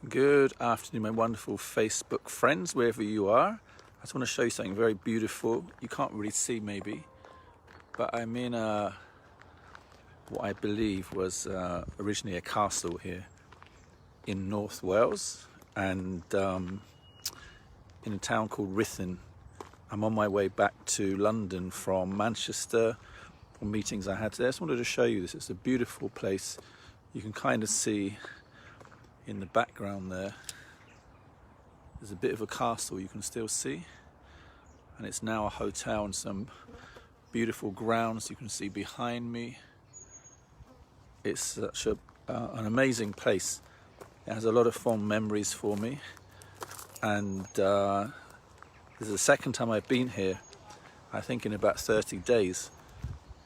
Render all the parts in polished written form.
Good afternoon, my wonderful Facebook friends, wherever you are. I just want to show you something very beautiful. You can't really see maybe, but I'm in what I believe was originally a castle here in North Wales, and in a town called Ruthin. I'm on my way back to London from Manchester for meetings I had today. I just wanted to show you this. It's a beautiful place. You can kind of see in the background there's a bit of a castle you can still see, and it's now a hotel and some beautiful grounds you can see behind me. It's such an amazing place. It has a lot of fond memories for me, and this is the second time I've been here, I think in about 30 days,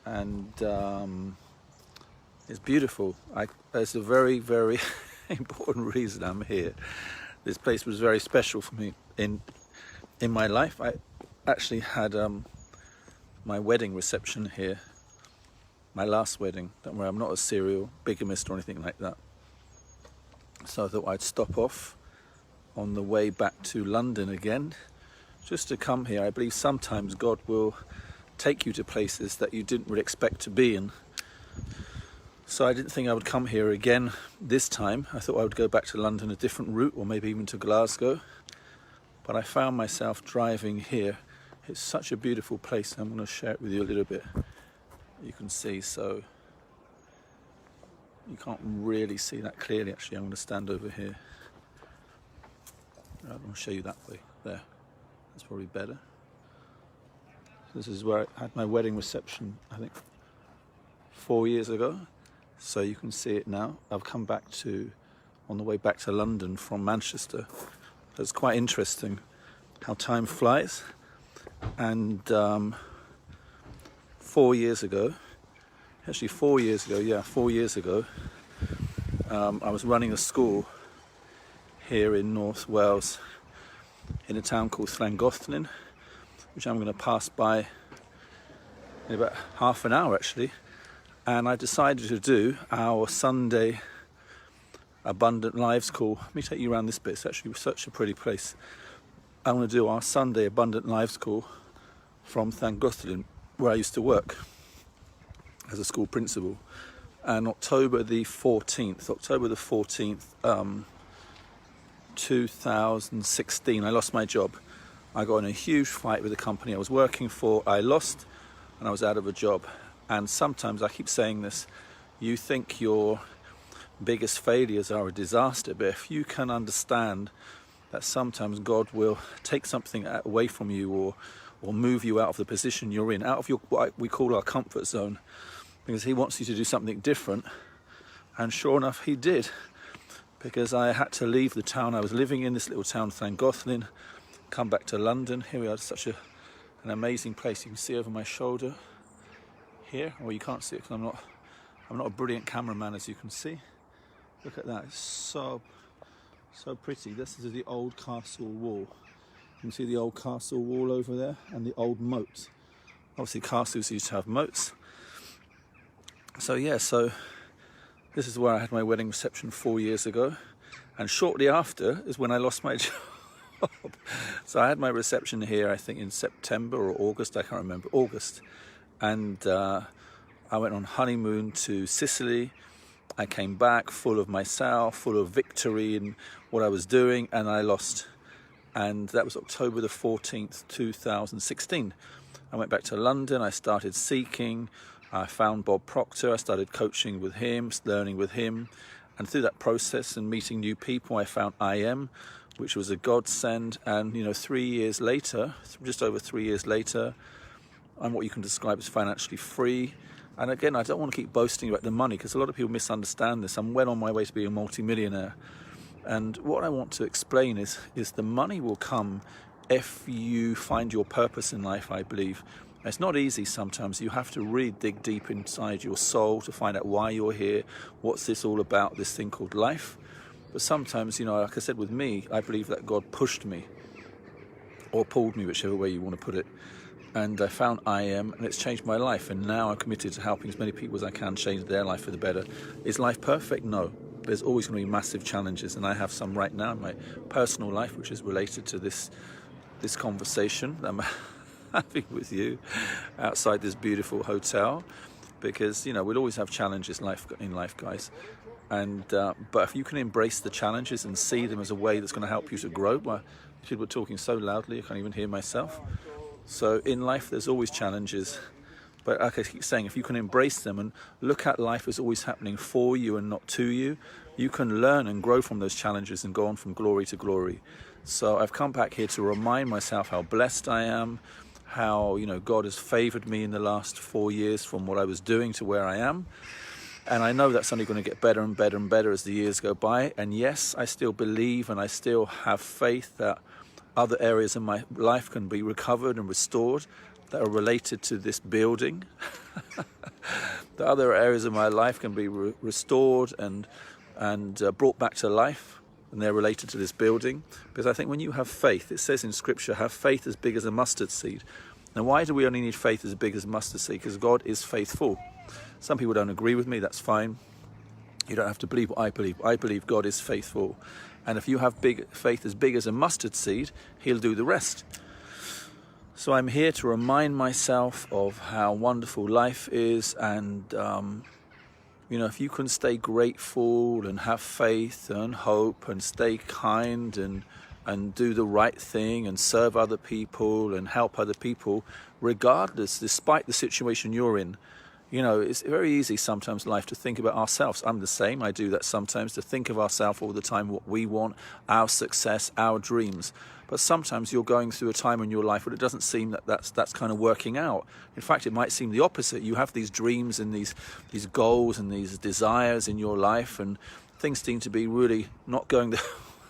and it's beautiful. It's a very, very important reason I'm here. This place was very special for me in my life. I actually had my wedding reception here, my last wedding. Don't worry, I'm not a serial bigamist or anything like that. So I thought I'd stop off on the way back to London again, just to come here. I believe sometimes God will take you to places that you didn't really expect to be in. So I didn't think I would come here again this time. I thought I would go back to London a different route, or maybe even to Glasgow. But I found myself driving here. It's such a beautiful place. I'm going to share it with you a little bit. You can see, so you can't really see that clearly actually. I'm going to stand over here. I'm going to show you that way. There. That's probably better. This is where I had my wedding reception, I think, 4 years ago. So you can see it now. I've come back on the way back to London from Manchester. It's quite interesting how time flies. And 4 years ago, actually 4 years ago, I was running a school here in North Wales in a town called Llangollen, which I'm going to pass by in about half an hour actually. And I decided to do our Sunday Abundant Lives call. Let me take you around this bit. It's actually such a pretty place. I'm going to do our Sunday Abundant Lives call from Llangollen, where I used to work as a school principal. And October the 14th, 2016, I lost my job. I got in a huge fight with the company I was working for. I lost, and I was out of a job. And sometimes, I keep saying this, you think your biggest failures are a disaster, but if you can understand that sometimes God will take something away from you or move you out of the position you're in, out of what we call our comfort zone, because he wants you to do something different. And sure enough, he did, because I had to leave the town I was living in, this little town, Llangollen, come back to London. Here we are, such an amazing place. You can see over my shoulder here, or you can't see it because I'm not a brilliant cameraman, as you can see. Look at that, it's so pretty. This is the old castle wall. You can see the old castle wall over there and the old moat. Obviously castles used to have moats. So yeah, so this is where I had my wedding reception 4 years ago, and shortly after is when I lost my job. So I had my reception here, I think in September or August, I can't remember, August. And I went on honeymoon to Sicily. I came back full of myself, full of victory in what I was doing, and I lost. And that was October the 14th, 2016. I went back to London. I started seeking. I found Bob Proctor. I started coaching with him, learning with him. And through that process and meeting new people, I found IM, which was a godsend. And, 3 years later, just over 3 years later, I'm what you can describe as financially free. And again, I don't want to keep boasting about the money, because a lot of people misunderstand this. I'm well on my way to being a multi-millionaire. And what I want to explain is the money will come if you find your purpose in life, I believe. It's not easy sometimes. You have to really dig deep inside your soul to find out why you're here. What's this all about, this thing called life? But sometimes, like I said with me, I believe that God pushed me, or pulled me, whichever way you want to put it. And I found IM, and it's changed my life. And now I'm committed to helping as many people as I can change their life for the better. Is life perfect? No. there's always going to be massive challenges, and I have some right now in my personal life, which is related to this conversation that I'm having with you outside this beautiful hotel, because we'll always have challenges in life, guys. And but if you can embrace the challenges and see them as a way that's going to help you to grow. Well, people are talking so loudly I can't even hear myself. So in life there's always challenges, but like I keep saying, if you can embrace them and look at life as always happening for you and not to you, you can learn and grow from those challenges and go on from glory to glory. So I've come back here to remind myself how blessed I am, how God has favored me in the last 4 years from what I was doing to where I am. And I know that's only going to get better and better and better as the years go by. And yes, I still believe and I still have faith that other areas in my life can be recovered and restored that are related to this building. The other areas of my life can be restored and brought back to life, and they're related to this building. Because I think when you have faith, it says in Scripture, have faith as big as a mustard seed. Now, why do we only need faith as big as mustard seed? Because God is faithful. Some people don't agree with me, that's fine. You don't have to believe what I believe. I believe God is faithful. And if you have faith as big as a mustard seed, He'll do the rest. So I'm here to remind myself of how wonderful life is, and if you can stay grateful and have faith and hope and stay kind and do the right thing and serve other people and help other people, regardless, despite the situation you're in. It's very easy sometimes in life to think about ourselves. I'm the same. I do that sometimes, to think of ourselves all the time, what we want, our success, our dreams. But sometimes you're going through a time in your life where it doesn't seem that that's kind of working out. In fact, it might seem the opposite. You have these dreams and these goals and these desires in your life, and things seem to be really not going the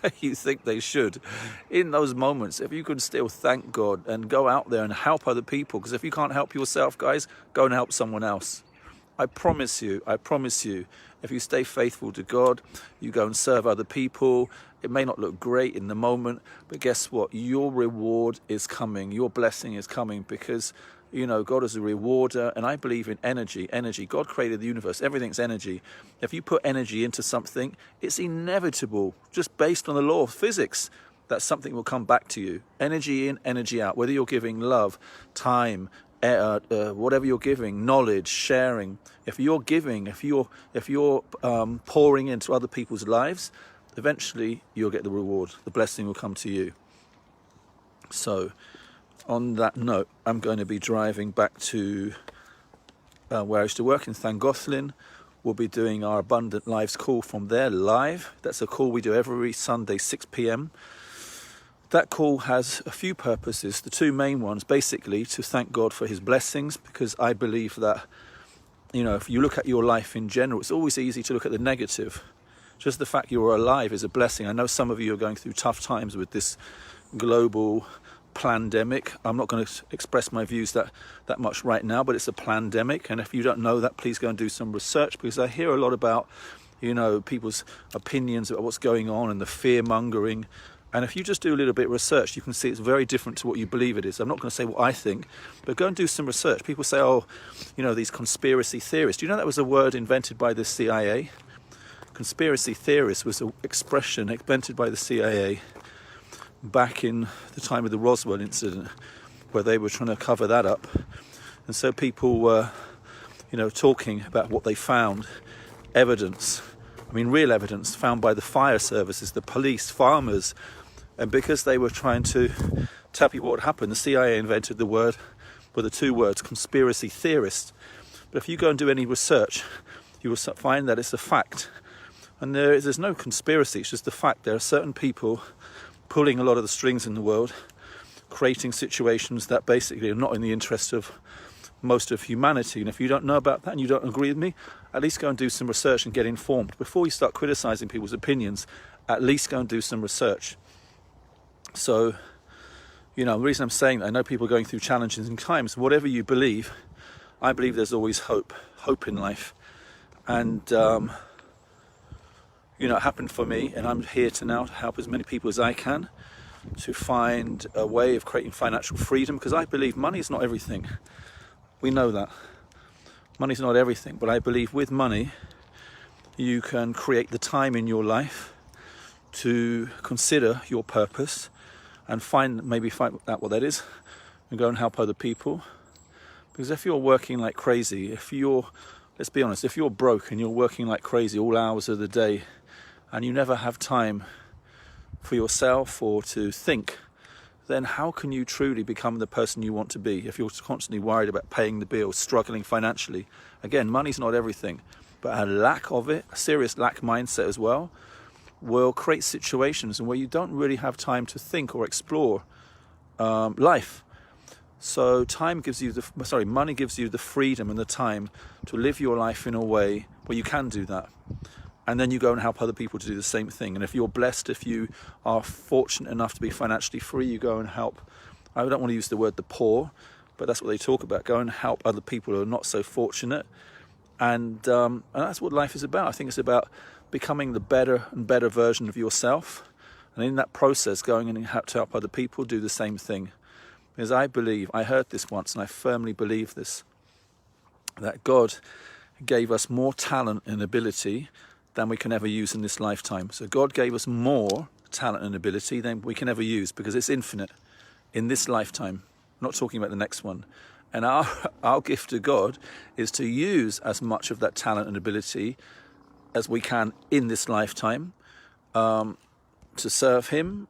way you think they should. In those moments, if you can still thank God and go out there and help other people, because if you can't help yourself, guys, go and help someone else. I promise you, if you stay faithful to God, you go and serve other people. It may not look great in the moment, but guess what? Your reward is coming. Your blessing is coming, because God is a rewarder, and I believe in energy. God created the universe. Everything's energy. If you put energy into something, it's inevitable, just based on the law of physics, that something will come back to you. Energy in, energy out. Whether you're giving love, time, whatever you're giving, knowledge, sharing. If you're giving, if you're pouring into other people's lives, eventually you'll get the reward. The blessing will come to you. So, on that note, I'm going to be driving back to where I used to work in Llangollen. We'll be doing our Abundant Lives call from there live. That's a call we do every Sunday, 6 p.m. That call has a few purposes. The two main ones, basically, to thank God for His blessings, because I believe that, if you look at your life in general, it's always easy to look at the negative. Just the fact you're alive is a blessing. I know some of you are going through tough times with this global pandemic. I'm not going to express my views that much right now, but it's a pandemic. And if you don't know that, please go and do some research, because I hear a lot about, people's opinions about what's going on and the fear mongering. And if you just do a little bit of research, you can see it's very different to what you believe it is. I'm not going to say what I think, but go and do some research. People say, these conspiracy theorists. Do you know that was a word invented by the CIA? Conspiracy theorist was an expression invented by the CIA back in the time of the Roswell incident, where they were trying to cover that up. And so people were, talking about what they found, evidence. Real evidence found by the fire services, the police, farmers. And because they were trying to tell people what happened, the CIA invented the two words, conspiracy theorist. But if you go and do any research, you will find that it's a fact. And there's no conspiracy, it's just the fact. There are certain people pulling a lot of the strings in the world, creating situations that basically are not in the interest of most of humanity. And if you don't know about that and you don't agree with me, at least go and do some research and get informed. Before you start criticizing people's opinions, at least go and do some research. So, the reason I'm saying that, I know people are going through challenging times. Whatever you believe, I believe there's always hope in life. And, it happened for me, and I'm here to now help as many people as I can to find a way of creating financial freedom, because I believe money is not everything. We know that. Money's not everything, but I believe with money, you can create the time in your life to consider your purpose and maybe find out what that is and go and help other people. Because if you're working like crazy, let's be honest, if you're broke and you're working like crazy all hours of the day and you never have time for yourself or to think, then how can you truly become the person you want to be if you're constantly worried about paying the bills, struggling financially? Again, money's not everything, but a lack of it, a serious lack mindset as well, will create situations where you don't really have time to think or explore life. So money gives you the freedom and the time to live your life in a way where you can do that. And then you go and help other people to do the same thing. And if you're blessed, if you are fortunate enough to be financially free, you go and help. I don't want to use the word the poor, but that's what they talk about. Go and help other people who are not so fortunate. And that's what life is about. I think it's about becoming the better and better version of yourself. And in that process, going and to help other people do the same thing. Because I heard this once, and I firmly believe this, that God gave us more talent and ability than we can ever use in this lifetime. So God gave us more talent and ability than we can ever use, because it's infinite in this lifetime. I'm not talking about the next one. And our gift to God is to use as much of that talent and ability as we can in this lifetime to serve Him,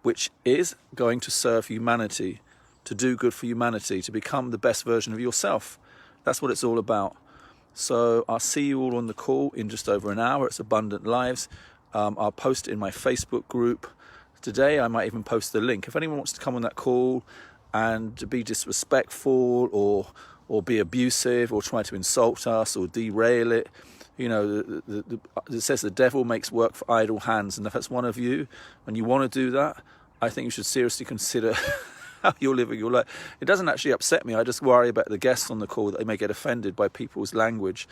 which is going to serve humanity, to do good for humanity, to become the best version of yourself. That's what it's all about. So I'll see you all on the call in just over an hour. It's Abundant Lives. I'll post it in my Facebook group. Today I might even post the link. If anyone wants to come on that call and to be disrespectful or be abusive or try to insult us or derail it, it says the devil makes work for idle hands. And if that's one of you and you want to do that, I think you should seriously consider how you're living your life. It doesn't actually upset me. I just worry about the guests on the call, that they may get offended by people's language.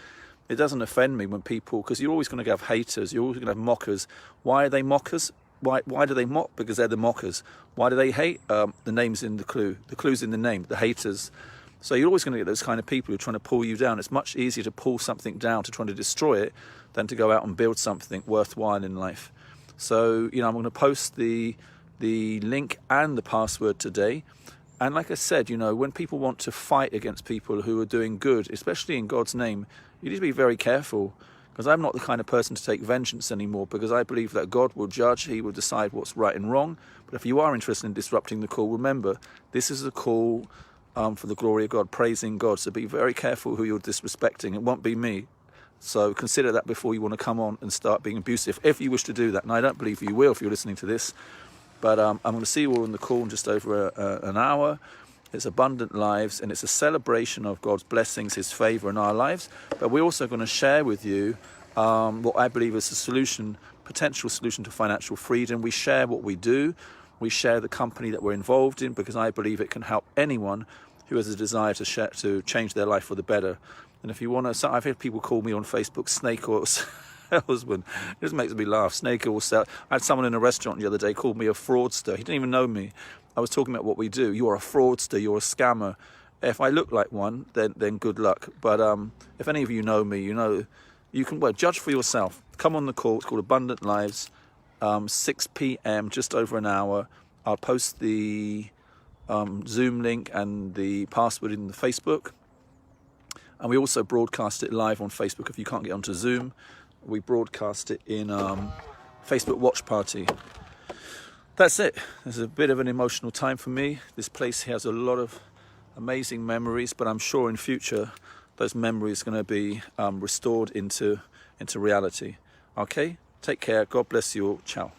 It doesn't offend me when people, because you're always going to have haters, you're always going to have mockers. Why are they mockers? Why do they mock? Because they're the mockers. Why do they hate? The name's in the clue. The clue's in the name, the haters. So you're always going to get those kind of people who are trying to pull you down. It's much easier to pull something down, to try to destroy it, than to go out and build something worthwhile in life. So, I'm going to post the link and the password today. And like I said, when people want to fight against people who are doing good, especially in God's name, you need to be very careful, because I'm not the kind of person to take vengeance anymore, because I believe that God will judge. He will decide what's right and wrong. But if you are interested in disrupting the call, remember, this is a call for the glory of God, praising God. So be very careful who you're disrespecting. It won't be me. So consider that before you want to come on and start being abusive, if you wish to do that. And I don't believe you will if you're listening to this. But I'm going to see you all on the call in just over an hour. It's Abundant Lives, and it's a celebration of God's blessings, His favour in our lives. But we're also going to share with you what I believe is a potential solution to financial freedom. We share what we do. We share the company that we're involved in, because I believe it can help anyone who has a desire to change their life for the better. And if you want to, I've had people call me on Facebook snake oil salesman. It just makes me laugh. Snake oil salesman. I had someone in a restaurant the other day called me a fraudster. He didn't even know me. I was talking about what we do. You're a fraudster. You're a scammer. If I look like one, then good luck. But if any of you know me, you can judge for yourself. Come on the call. It's called Abundant Lives. 6 p.m. just over an hour. I'll post the Zoom link and the password in the Facebook. And we also broadcast it live on Facebook. If you can't get onto Zoom, we broadcast it in Facebook Watch Party. That's it. It's a bit of an emotional time for me. This place has a lot of amazing memories, but I'm sure in future those memories are going to be restored into reality. Okay? Take care. God bless you all. Ciao.